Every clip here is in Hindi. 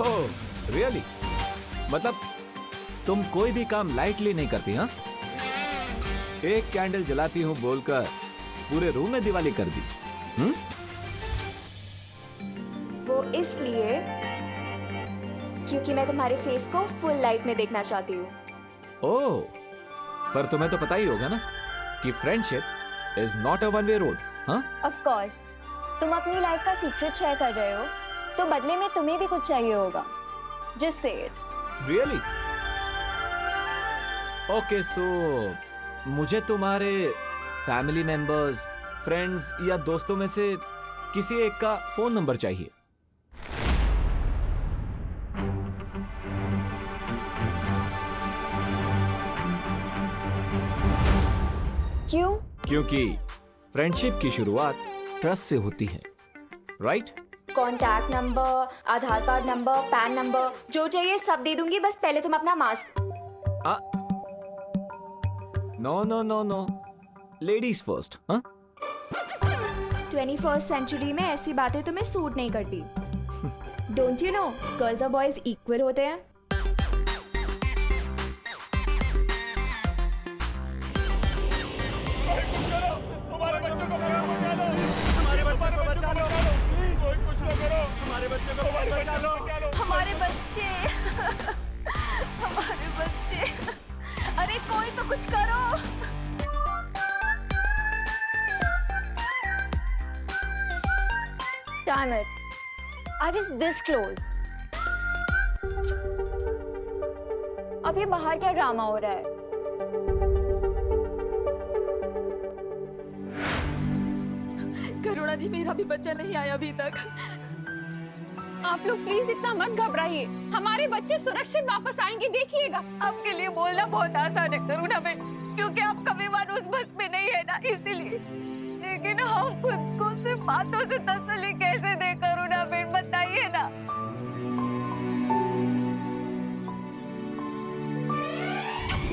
Oh really? मतलब तुम कोई भी काम लाइटली नहीं करती? हाँ, एक कैंडल जलाती हूँ बोलकर पूरे रूम में दिवाली कर दी। वो इसलिए क्योंकि मैं तुम्हारे फेस को फुल लाइट में देखना चाहती हूँ। ओह, पर तुम्हें तो पता ही होगा ना कि friendship is not a one way road. हाँ, ऑफ कोर्स, तुम अपनी लाइफ का सीक्रेट शेयर कर रहे हो, तो बदले में तुम्हें भी कुछ चाहिए होगा। Just say it. Really? Okay, सो मुझे तुम्हारे फैमिली मेंबर्स, फ्रेंड्स या दोस्तों में से किसी एक का फोन नंबर चाहिए। क्यों? क्योंकि फ्रेंडशिप की शुरुआत ट्रस्ट से होती है, right? Contact number, Aadhaar card number, PAN number, जो चाहिए सब दे दूंगी, बस पहले तुम अपना mask. No no no no, ladies first. हाँ, 21st सेंचुरी में ऐसी बातें तुम्हें सूट नहीं करती। डोंट यू नो, गर्ल्स और बॉयज इक्वल होते हैं। हमारे बच्चों को बचा लो, हमारे बच्चों को बचा लो, प्लीज कोई कुछ ना करो, हमारे बच्चों को बचा लो, हमारे बच्चे, हमारे बच्चे, अरे कोई तो कुछ करो। Damn it, I was this close. अब ये बाहर क्या ड्रामा हो रहा है? करुणा जी, मेरा भी बच्चा नहीं आया अभी तक। आप लोग प्लीज इतना मत घबराइए, हमारे बच्चे सुरक्षित वापस आएंगे, देखिएगा। आपके लिए बोलना बहुत आसान है करुणा बेन, क्योंकि आपका विमान उस बस में नहीं है ना, इसीलिए। लेकिन हम खुद को सिर्फ बातों से तसल्ली कैसे दे करुणा बेन, बताइए ना।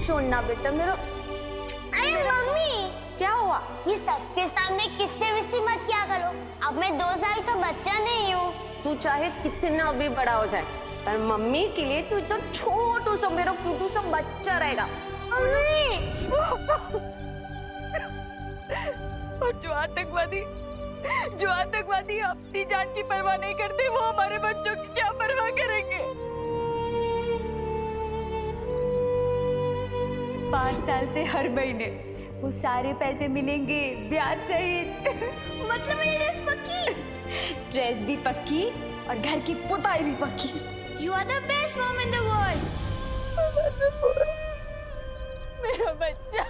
सुनना बेटा मेरा। अरे मम्मी, क्या हुआ? ये सबके सामने किससे विसी मत क्या करो। अब मैं 2 साल का बच्चा नहीं हूँ। तू चाहे कितना भी बड़ा हो जाए, पर मम्मी के लिए तू तो छोटू सा मेरा क्यूटू सा बच्चा रहेगा। मम्मी, और जो आतंकवादी अपनी जान की परवाह नहीं करते, वो हमारे बच्चों की क्या परवाह करेंगे? 5 साल से हर महीने वो सारे पैसे मिलेंगे, ब्याज सहित। मतलब मेरी ड्रेस पक्की? ड्रेस भी पक्की और घर की पुताई भी पक्की। You are the best mom in the world. मेरा बच्चा,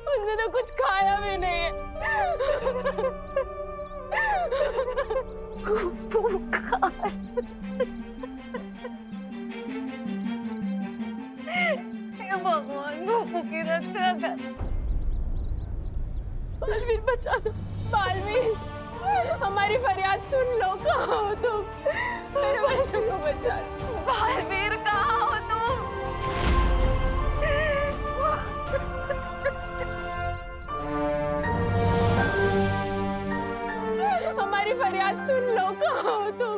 उसने तो कुछ खाया भी नहीं है। भगवान गोपू की रक्षा कर। बालवीर बचा लो, बालवीर, हमारी फरियाद सुन लो। कहाँ हो तुम? मेरे बच्चों को बचा लो। बालवीर, कहाँ हो तुम? हमारी फरियाद सुन लो। कहाँ हो तुम?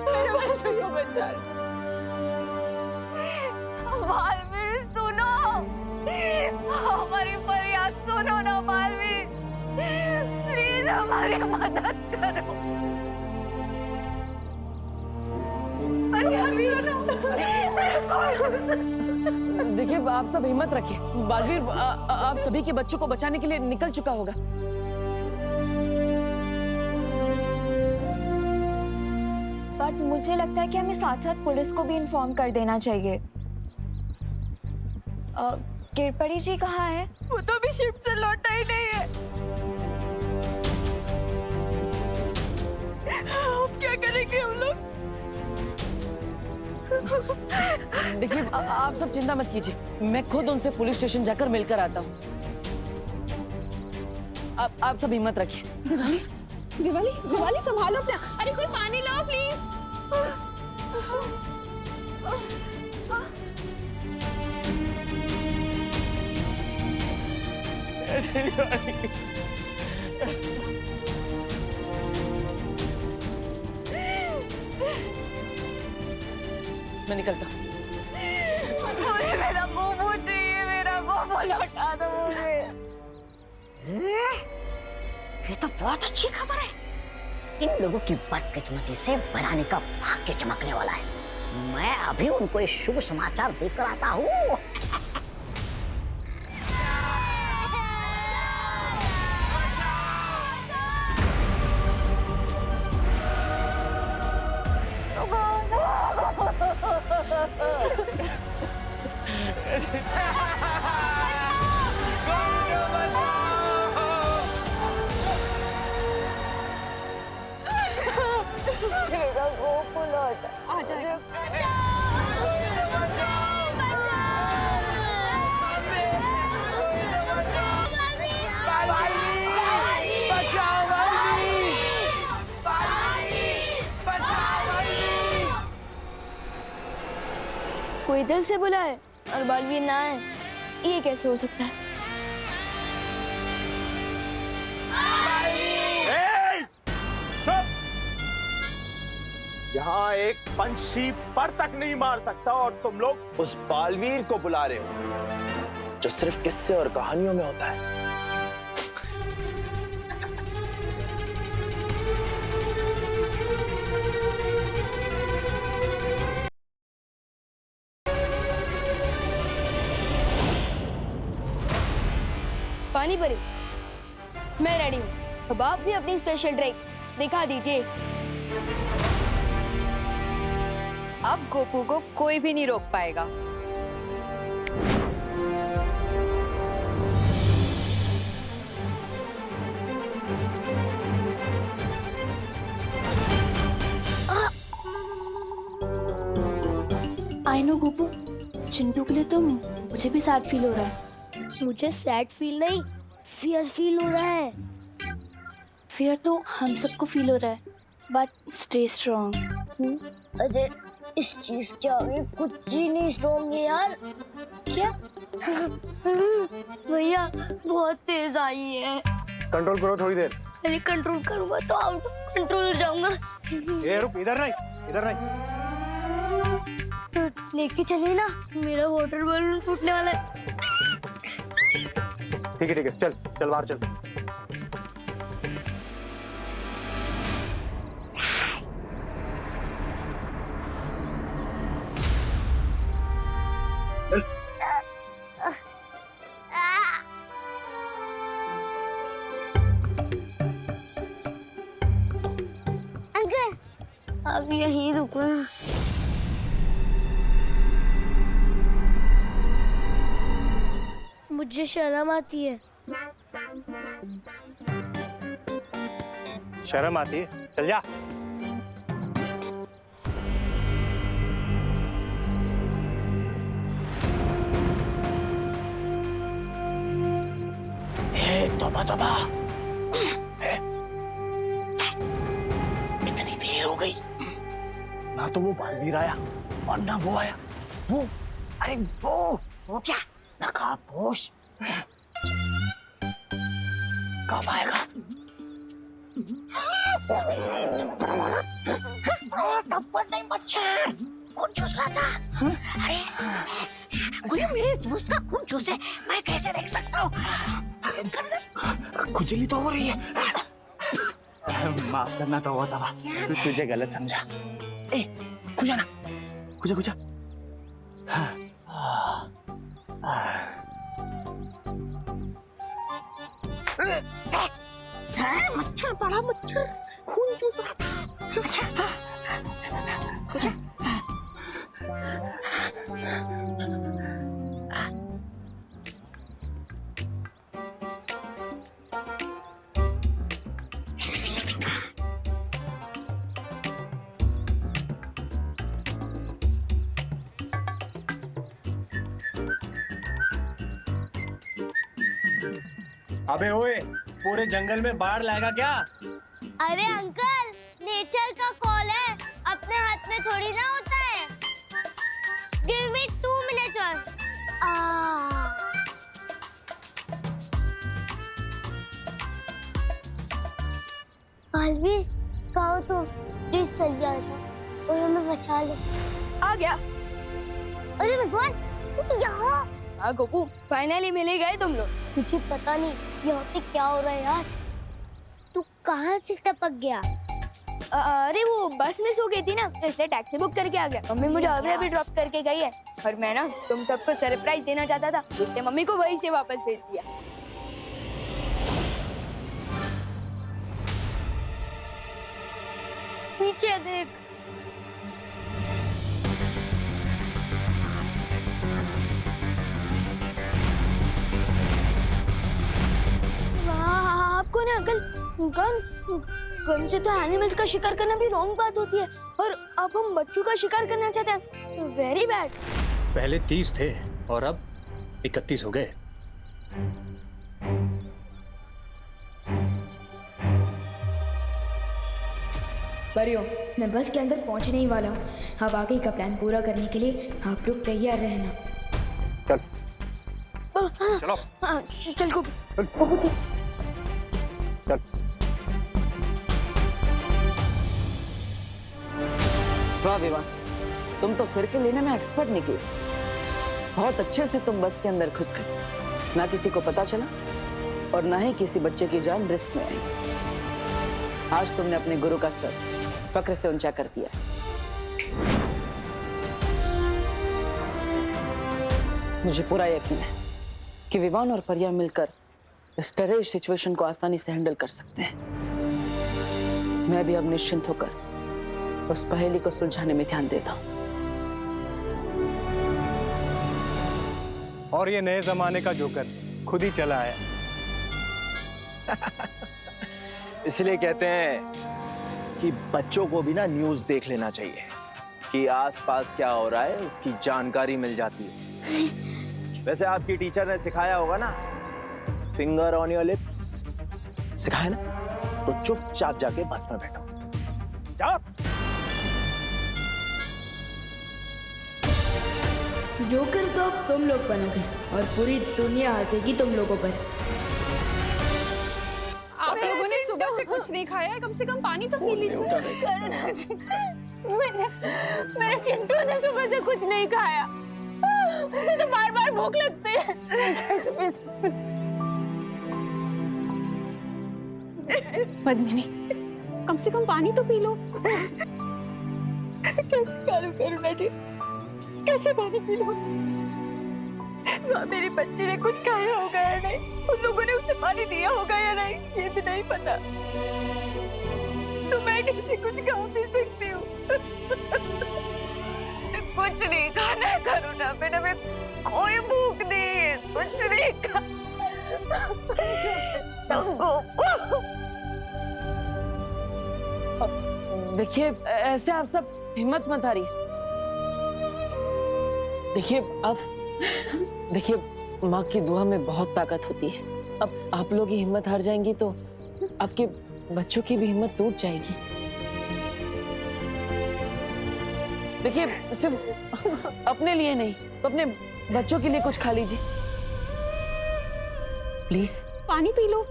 मेरे बच्चों को बचा लो। बालवीर सुनो, हमारी फरियाद सुनो ना बालवीर, प्लीज हमारी मदद करो। देखिए, आप सब हिम्मत रखिए। बालवीर आप सभी के बच्चों को बचाने के लिए निकल चुका होगा। बट मुझे लगता है कि हमें साथ साथ पुलिस को भी इन्फॉर्म कर देना चाहिए। गिरपरी जी कहाँ है? वो तो अभी शिफ्ट से लौटा ही नहीं है। अब क्या करेंगे हम लोग? देखिए, आप सब चिंता मत कीजिए, मैं खुद उनसे पुलिस स्टेशन जाकर मिलकर आता हूँ। आप सब हिम्मत रखिए। दिवाली संभालो अपना। अरे कोई पानी लाओ प्लीज। मैं निकलता हूँ। मुझे मेरा गोबू चाहिए, मेरा गोबू लौटा दो मुझे। ये तो बहुत अच्छी खबर है। इन लोगों की बदकिस्मती से बनाने का भाग्य चमकने वाला है। मैं अभी उनको एक शुभ समाचार देकर आता हूँ। मेरा गोबू लौटा। आ जाएगा। कोई दिल से बुलाए और बालवीर ना आए, ये कैसे हो सकता है? यहाँ एक पंछी पर तक नहीं मार सकता और तुम लोग उस बालवीर को बुला रहे हो जो सिर्फ किस्से और कहानियों में होता है। पानी परी, मैं रेडी हूँ। अब आप भी अपनी स्पेशल ट्रिक दिखा दीजिए। अब गोपू को कोई भी नहीं रोक पाएगा। आई नो गोपू, चिंटू के लिए तो मुझे भी सैड फील हो रहा है। मुझे सैड फील नहीं, फियर फील हो रहा है। फियर तो हम सबको फील हो रहा है, बट स्टे स्ट्रॉन्ग। अरे इस चीज के आगे कुछ ही नहीं स्ट्रॉन्ग है यार। क्या? भैया बहुत तेज आई है। कंट्रोल करो थोड़ी देर। अरे कंट्रोल करूंगा तो आउट ऑफ कंट्रोल हो जाऊंगा। ये रुक, इधर नहीं, इधर नहीं। तो लेके चलिए ना, मेरा वाटर बलून फूटने वाला है। ठीक है, चल चल बाहर चल। अंकल, अब यहीं रुको ना। मुझे शर्म आती है। शर्म आती है? चल जा। तौबा तौबा, इतनी देर हो गई, ना तो वो बालवीर आया और ना वो आया। वो, अरे वो क्या नकाबपोश कब आएगा? थप्पड़ नहीं मच्छर, खून चूस रहा था। अरे कोई मेरे दोस्त का खून चूसे, मैं कैसे देख सकता हूँ? खुजली तो हो रही है। माफ करना तो हुआ था, तुझे गलत समझा। ए, खुजा ना, खुजा खुजा। मच्छर, बड़ा मच्छर खून चूस रहा था। खुजा। अबे ओए, पूरे जंगल में बाढ़ लाएगा क्या? अरे अंकल, नेचर का कॉल है, अपने हाथ में थोड़ी ना होता है। गिव मी 2 minutes और। बालवीर, कहो तो प्लीज चल जाए और हमें बचा ले। आ गया। अरे भगवान, यहाँ हाँ गोपू, फाइनली मिल ही गए तुम लोग। मुझे पता नहीं यहाँ पे क्या हो रहा है यार। तू कहाँ से टपक गया? अरे वो बस मिस हो गई थी ना, तो इसलिए टैक्सी बुक करके आ गया। मम्मी मुझे अभी ड्रॉप करके गई है, और मैं ना तुम सबको सरप्राइज देना चाहता था, इसलिए मम्मी को वहीं से वापस भेज दिया। नीचे देख। आपको ना अंकल, गन से तो एनिमल्स का शिकार करना भी रॉन्ग बात होती है, और अब हम बच्चों का शिकार करना चाहते हैं, वेरी बैड। पहले 30 थे और अब 31 हो गए। परियों, मैं बस के अंदर पहुंचने ही वाला हूँ। अब आगे का प्लान पूरा करने के लिए आप लोग तैयार रहना। चलो। हाँ, चल को। वाह विवान, तुम तो फिर के लेने में एक्सपर्ट निकले। बहुत अच्छे से तुम बस के अंदर घुस गए, ना किसी को पता चला और ना ही किसी बच्चे की जान रिस्क में आई। आज तुमने अपने गुरु का सर फक्र से ऊंचा कर दिया। मुझे पूरा यकीन है कि विवान और परिया मिलकर इस टेररिस्ट सिचुएशन को आसानी से हैंडल कर सकते हैं। मैं भी अब निश्चिंत होकर उस पहेली को सुलझाने में ध्यान देता हूं। और ये नए जमाने का जोकर खुद ही चला आया। इसलिए कहते हैं कि बच्चों को भी ना न्यूज़ देख लेना चाहिए कि आसपास क्या हो रहा है, उसकी जानकारी मिल जाती है। वैसे आपकी टीचर ने सिखाया होगा ना, फिंगर ऑन योर लिप्स, सिखाया ना? तो चुपचाप जाके बस में बैठो। जाओ। जोकर तो अब तुम लोग बनोगे और पूरी दुनिया हंसेगी तुम लोगों पर। आप लोगों ने सुबह से कुछ नहीं खाया है, कम से कम पानी तो पी लीजिए। करुणा जी, मेरे चिंटू ने सुबह से कुछ नहीं खाया, उसे तो बार बार भूख लगती है। पद्मिनी, कम से कम पानी तो पी लो। कैसे करूं करुणा जी, कैसे पानी पी लूं? मेरी बच्ची ने कुछ खाया होगा या नहीं, उन लोगों ने उसे पानी दिया होगा या नहीं, ये भी नहीं पता। तो मैं कैसे कुछ खा पी सकती हूँ? कुछ नहीं खाना है करुणा, बेटा मैं कोई भूख नहीं है, कुछ नहीं खा। देखिए, ऐसे आप सब हिम्मत मत हारिए। देखिए माँ की दुआ में बहुत ताकत होती है। अब आप लोग ही हिम्मत हार जाएंगी तो आपके बच्चों की भी हिम्मत टूट जाएगी। देखिए, सिर्फ अपने लिए नहीं तो अपने बच्चों के लिए कुछ खा लीजिए प्लीज। पानी पी लो।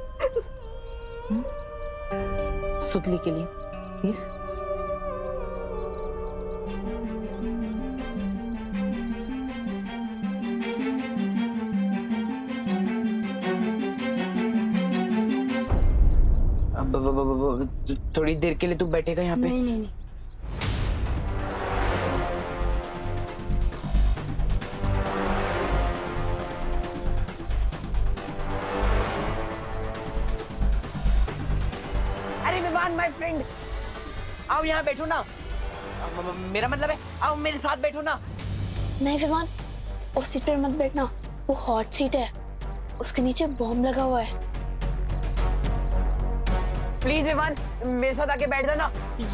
सुतली के लिए प्लीज। थोड़ी देर के लिए तू बैठेगा यहाँ पे? नहीं नहीं नहीं। अरे विवान माय फ्रेंड, आओ यहाँ बैठो ना। मेरा मतलब है आओ मेरे साथ बैठो ना। नहीं विमान, उस सीट पर मत बैठना, वो हॉट सीट है, उसके नीचे बॉम्ब लगा हुआ है। प्लीज विवान, मेरे साथ आके बैठ जाना।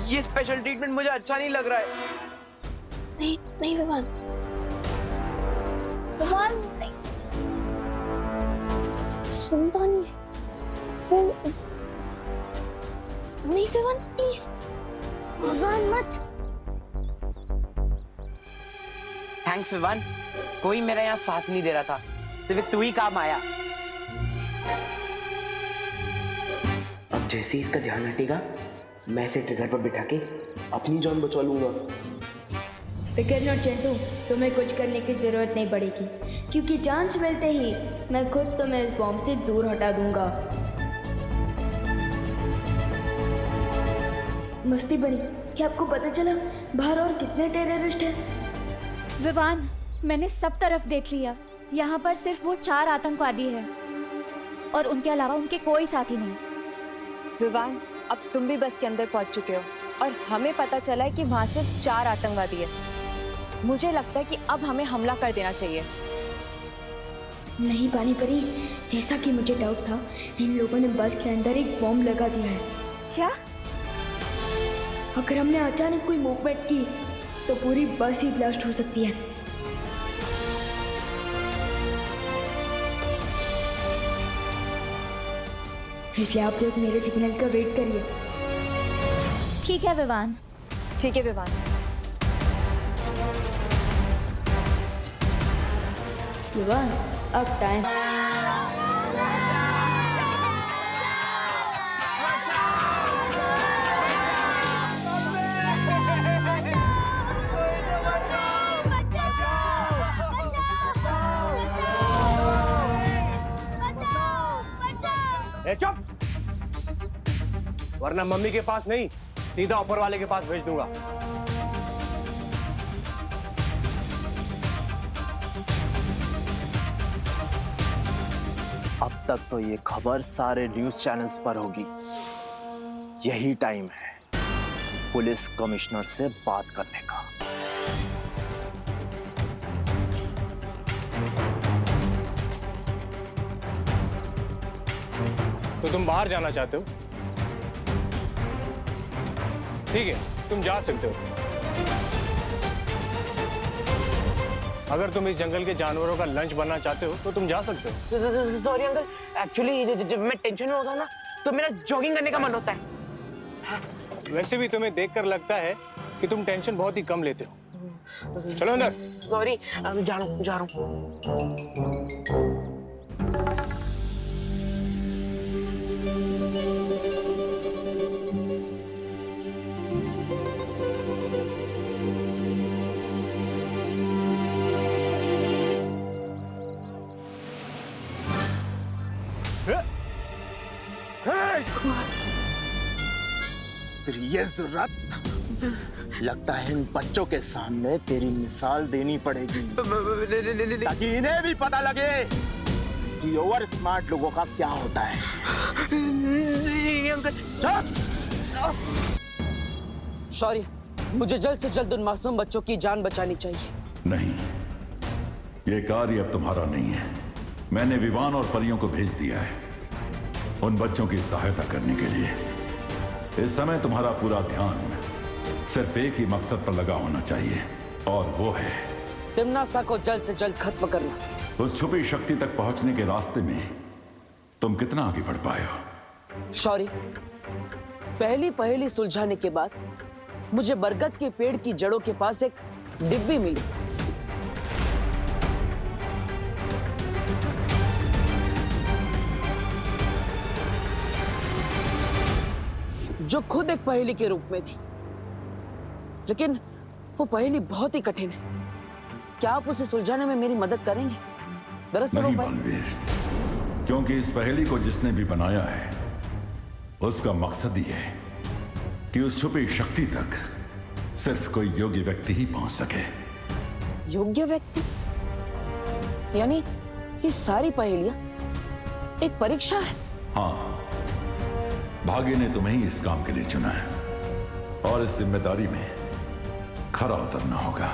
ये स्पेशल ट्रीटमेंट मुझे अच्छा नहीं लग रहा है। नहीं नहीं विमान, विमान नहीं, सुनता नहीं है। फिर नहीं विमान, प्लीज भगवान मत। थैंक्स विवान, कोई मेरा यहाँ साथ नहीं दे रहा था, सिर्फ तू ही काम आया। अब जैसे ही इसका ध्यान हटेगा, मैं इसे ट्रिगर पर बिठा के अपनी जान बचा लूंगा। फिक्र न चिंटू, तुम्हें कुछ करने की जरूरत नहीं पड़ेगी, क्योंकि चांस मिलते ही मैं खुद तुम्हें इस बॉम्ब से दूर हटा दूंगा। मस्ती बनी, क्या आपको पता चला बाहर और कितने टेररिस्ट हैं? विवान, मैंने सब तरफ देख लिया, यहाँ पर सिर्फ वो 4 आतंकवादी हैं और उनके अलावा उनके कोई साथी नहीं। विवान, अब तुम भी बस के अंदर पहुंच चुके हो और हमें पता चला है कि वहाँ सिर्फ 4 आतंकवादी है। मुझे लगता है कि अब हमें हमला कर देना चाहिए। नहीं पानी परी, जैसा कि मुझे डाउट था, इन लोगों ने बस के अंदर एक बॉम्ब लगा दिया है। क्या? अगर हमने अचानक कोई मूवमेंट की तो पूरी बस ही ब्लास्ट हो सकती है। इसलिए आप लोग मेरे सिग्नल का वेट करिए। ठीक है विवान। ठीक है विवान। विवान, अब टाइम। चुप, वरना मम्मी के पास नहीं सीधा ऊपर वाले के पास भेज दूंगा। अब तक तो ये खबर सारे न्यूज़ चैनल्स पर होगी। यही टाइम है पुलिस कमिश्नर से बात करने का। तो तुम बाहर जाना चाहते हो? ठीक है, तुम जा सकते हो। अगर तुम इस जंगल के जानवरों का लंच बनना चाहते हो तो तुम जा सकते हो। सॉरी अंकल, एक्चुअली जब मैं टेंशन में होता हूँ ना तो मेरा जॉगिंग करने का मन होता है। वैसे भी तुम्हें देखकर लगता है कि तुम टेंशन बहुत ही कम लेते हो। चलो अंदर। सॉरी, जा रहा हूँ। तेरी ये जुर्रत, लगता है इन बच्चों के सामने तेरी मिसाल देनी पड़ेगी ताकि इन्हें भी पता लगे कि ओवर स्मार्ट लोगों का क्या होता है। सॉरी, मुझे जल्द से जल्द उन मासूम बच्चों की जान बचानी चाहिए। नहीं, ये कार्य अब तुम्हारा नहीं है। मैंने विवान और परियों को भेज दिया है उन बच्चों की सहायता करने के लिए। इस समय तुम्हारा पूरा ध्यान सिर्फ एक ही मकसद पर लगा होना चाहिए, और वो है तिम्नासा को जल्द से जल्द खत्म करना। उस छुपी शक्ति तक पहुंचने के रास्ते में तुम कितना आगे बढ़ पाए हो? सॉरी, पहली पहेली सुलझाने के बाद मुझे बरगद के पेड़ की जड़ों के पास एक डिब्बी मिली। जो खुद एक पहेली के रूप में थी, लेकिन वो पहेली बहुत ही कठिन है। क्या आप उसे सुलझाने में मेरी मदद करेंगे? दरअसल नहीं बलवीर, क्योंकि इस पहेली को जिसने भी बनाया है उसका मकसद ही है कि उस छुपी शक्ति तक सिर्फ कोई योग्य व्यक्ति ही पहुंच सके। योग्य व्यक्ति? यानी ये सारी पहेलियां एक परीक्षा है? हाँ, भाग्य ने तुम्हें ही इस काम के लिए चुना है और इस जिम्मेदारी में खरा उतरना होगा।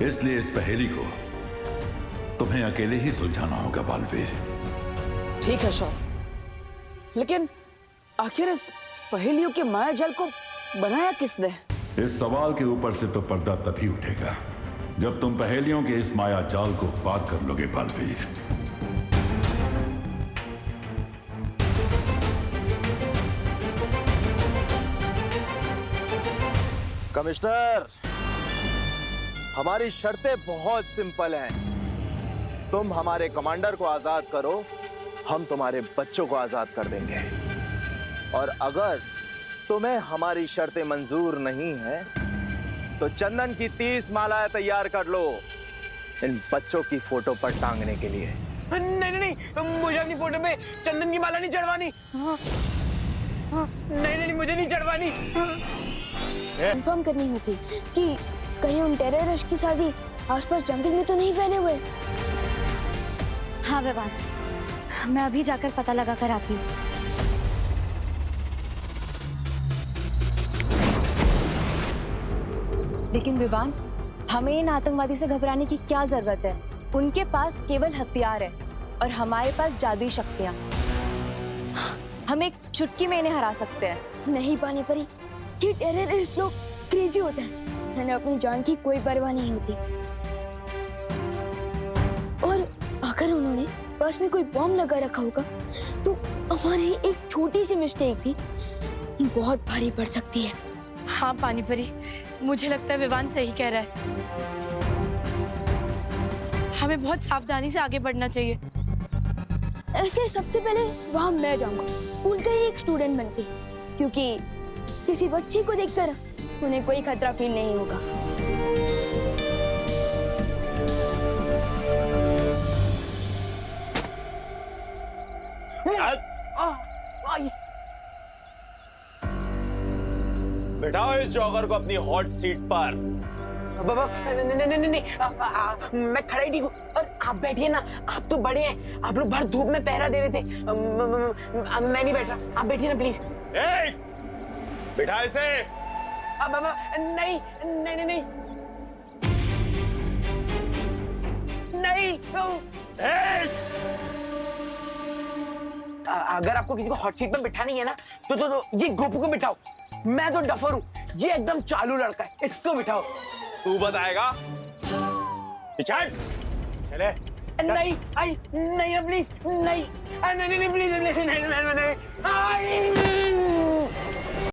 इसलिए इस पहेली को तुम्हें अकेले ही सुलझाना होगा बालवीर। ठीक है शौर, लेकिन आखिर इस पहेलियों के माया जाल को बनाया किसने? इस सवाल के ऊपर से तो पर्दा तभी उठेगा जब तुम पहेलियों के इस माया जाल को पार कर लोगे बालवीर। कमिश्नर, हमारी शर्तें बहुत सिंपल हैं। तुम हमारे कमांडर को आजाद करो, हम तुम्हारे बच्चों को आजाद कर देंगे। और अगर तुम्हें हमारी शर्तें मंजूर नहीं है तो चंदन की 30 मालाएं तैयार कर लो इन बच्चों की फोटो पर टांगने के लिए। नहीं, मुझे अपनी फोटो पे चंदन की माला नहीं चढ़वानी। नहीं, मुझे नहीं चढ़वानी। कंफर्म करनी होगी कि कहीं उन टेररिस्ट की शादी आसपास जंगल में तो नहीं फैले हुए। हाँ विवान, मैं अभी जाकर पता लगा कर आती हूँ। लेकिन विवान, हमें इन आतंकवादी से घबराने की क्या जरूरत है? उनके पास केवल हथियार है और हमारे पास जादुई शक्तियाँ। हम एक चुटकी में इन्हें हरा सकते हैं। नहीं पानी परी, ये टेररिस्ट लोग क्रेजी होते हैं। मैंने अपनी जान की कोई परवाह नहीं होती। और अगर उन्होंने पास में कोई बॉम्ब लगा रखा होगा तो हमारी एक छोटी सी मिस्टेक भी बहुत भारी पड़ सकती है। हाँ पानीपरी, मुझे लगता है विवान सही कह रहा है। हमें बहुत सावधानी से आगे बढ़ना चाहिए। इसलिए सबसे पहले वहां मैं जाऊंगा, स्कूल का ही एक स्टूडेंट बनके, क्योंकि किसी बच्ची को देखकर उन्हें कोई खतरा फील नहीं होगा। बिठाओ इस जॉगर को अपनी हॉट सीट पर। बाबा नहीं, मैं खड़ा ही ठीक हूँ। और आप बैठिए ना, आप तो बड़े हैं, आप लोग बाहर धूप में पहरा दे रहे थे। मैं नहीं बैठ रहा, आप बैठिए ना प्लीज। बिठा इसे। बाबा नहीं। अगर आपको किसी को हॉट सीट पर बिठाना ही है ना तो ये गोपू को बिठाओ। मैं तो डफर हूँ, ये एकदम चालू लड़का है, इसको बिठाओ। तू बताएगा? चले। नहीं प्लीज, नहीं प्लीज, नहीं।